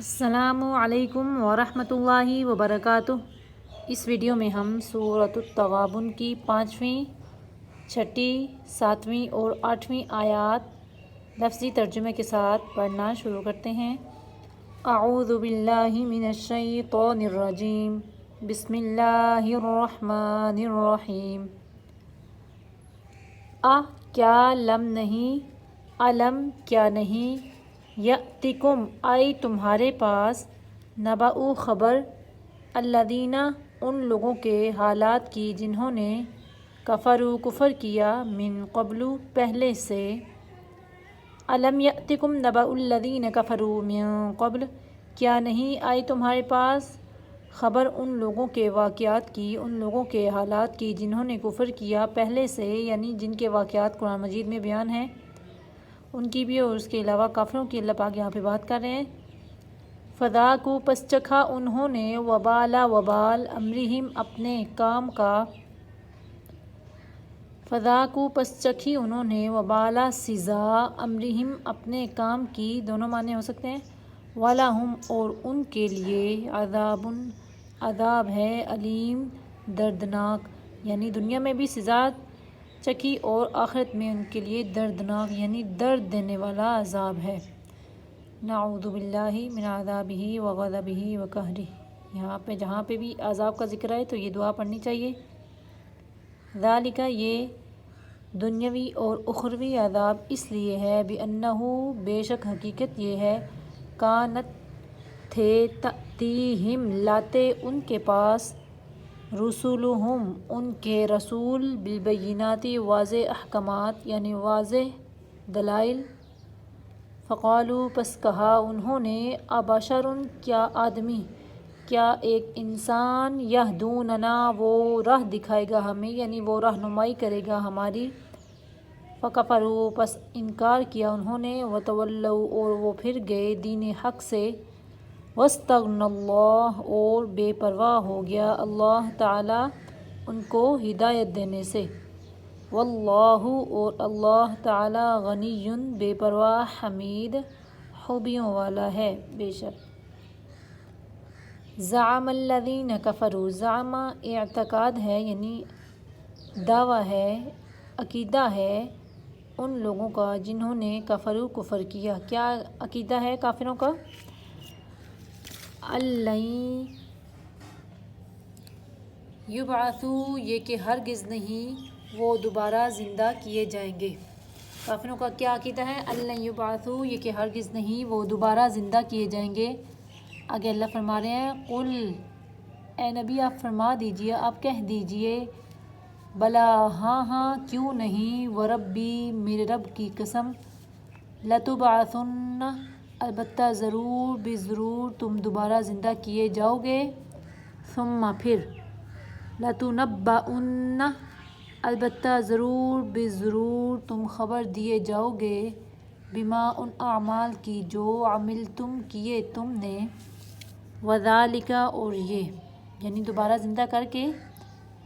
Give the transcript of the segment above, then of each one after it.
السلام علیکم ورحمۃ اللہ وبرکاتہ۔ اس ویڈیو میں ہم سورۃ التغابن کی 5ویں، 6ٹھی، 7ویں اور 8ویں آیات لفظی ترجمے کے ساتھ پڑھنا شروع کرتے ہیں۔ اعوذ باللہ من الشیطان الرجیم، بسم اللہ الرحمن الرحیم۔ کیا لم نہیں، علم کیا نہیں، یأتکم آئی تمہارے پاس، نبأ خبر، الذین ان لوگوں کے حالات کی جنہوں نے کفروا کفر کیا، من قبل پہلے سے۔ الم یأتکم نبأ الذین کفروا من قبل کیا نہیں آئی تمہارے پاس خبر ان لوگوں کے واقعات کی، ان لوگوں کے حالات کی جنہوں نے کفر کیا پہلے سے، یعنی جن کے واقعات قرآن مجید میں بیان ہیں ان کی بھی، اور اس کے علاوہ کافروں کی اللہ پاک یہاں پہ بات کر رہے ہیں۔ فذاقوا پس چکھا انہوں نے، وبال وبال امرہم اپنے کام کا، فذاقوا پس چکھی انہوں نے، وبال سزا، امرہم اپنے کام کی، دونوں معنی ہو سکتے ہیں۔ وَلَهُمْ اور ان کے لیے، عذاب عذاب ہے، علیم دردناک، یعنی دنیا میں بھی سزا چکھی اور آخرت میں ان کے لیے دردناک یعنی درد دینے والا عذاب ہے۔ نعوذ باللہ من عذابہ وغضبہ وقہرہ، یہاں پہ جہاں پہ بھی عذاب کا ذکر ہے تو یہ دعا پڑھنی چاہیے۔ ذالک یہ دنیاوی اور اخروی عذاب اس لیے ہے، بأنہ بے شک حقیقت یہ ہے، کانت تھے، تأتیہم لاتے ان کے پاس، رسولہم ان کے رسول، بالبینات واضح احکامات یعنی واضح دلائل، فقالوا پس کہا انہوں نے، ابشر کیا آدمی، کیا ایک انسان، یہدوننا وہ راہ دکھائے گا ہمیں یعنی وہ رہنمائی کرے گا ہماری، فکفروا پس انکار کیا انہوں نے، وتولوا اور وہ پھر گئے دین حق سے، واستغنى اللہ اور بے پرواہ ہو گیا اللہ تعالی ان کو ہدایت دینے سے، واللہ اور اللہ تعالی غنی بے پرواہ، حمید خوبیوں والا ہے بے شک۔ زعم الذین کفروا، زعم اعتقاد ہے یعنی دعویٰ ہے، عقیدہ ہے ان لوگوں کا جنہوں نے کفروا کفر کیا۔ کیا عقیدہ ہے کافروں کا؟ اللَّن یبعثوا یہ کہ ہرگز نہیں وہ دوبارہ زندہ کیے جائیں گے۔ کافروں کا کیا عقیدہ ہے؟ اللَّن یبعثوا یہ کہ ہرگز نہیں وہ دوبارہ زندہ کیے جائیں گے۔ آگے اللہ فرما رہے ہیں، قل اے نبی آپ فرما دیجئے، آپ کہہ دیجئے، بلا ہاں ہاں کیوں نہیں، وربی میرے رب کی قسم، لتبعثن البتہ ضرور بے ضرور تم دوبارہ زندہ کیے جاؤ گے، ثم پھر، لتنبؤن البتہ ضرور بے ضرور تم خبر دیے جاؤ گے، بما ان اعمال کی جو عملتم کیے تم نے، وذالک اور یہ یعنی دوبارہ زندہ کر کے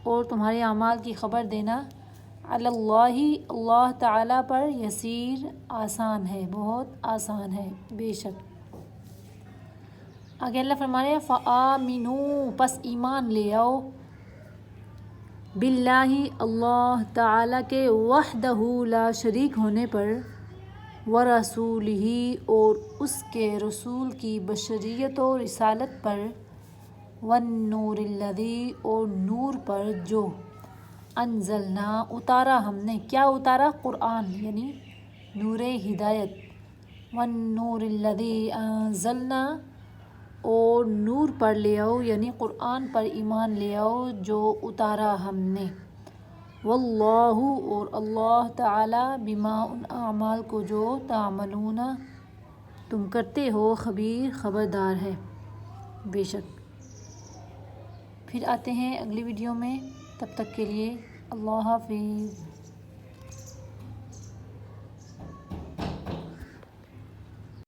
اور تمہارے اعمال کی خبر دینا، علی اللہ اللہ تعالی پر، یسیر آسان ہے، بہت آسان ہے بے شک۔ آگے اللہ فرما رہے ہیں، فآمنوا پس ایمان لے آؤ، باللہ اللہ تعالی کے، وحدہ لا شریک ہونے پر، ورسولہ اور اس کے رسول کی بشریت و رسالت پر، والنور الذی اور نور پر جو، انزلنا اتارا ہم نے، کیا اتارا؟ قرآن یعنی نور ہدایت، والنور الذی انزلنا اور نور پر لے آؤ یعنی قرآن پر ایمان لے آؤ جو اتارا ہم نے، واللہ اور اللہ تعالی، بما ان اعمال کو جو تعملون تم کرتے ہو، خبیر خبردار ہے بے شک۔ پھر آتے ہیں اگلی ویڈیو میں، تب تک کے لیے اللہ حافظ۔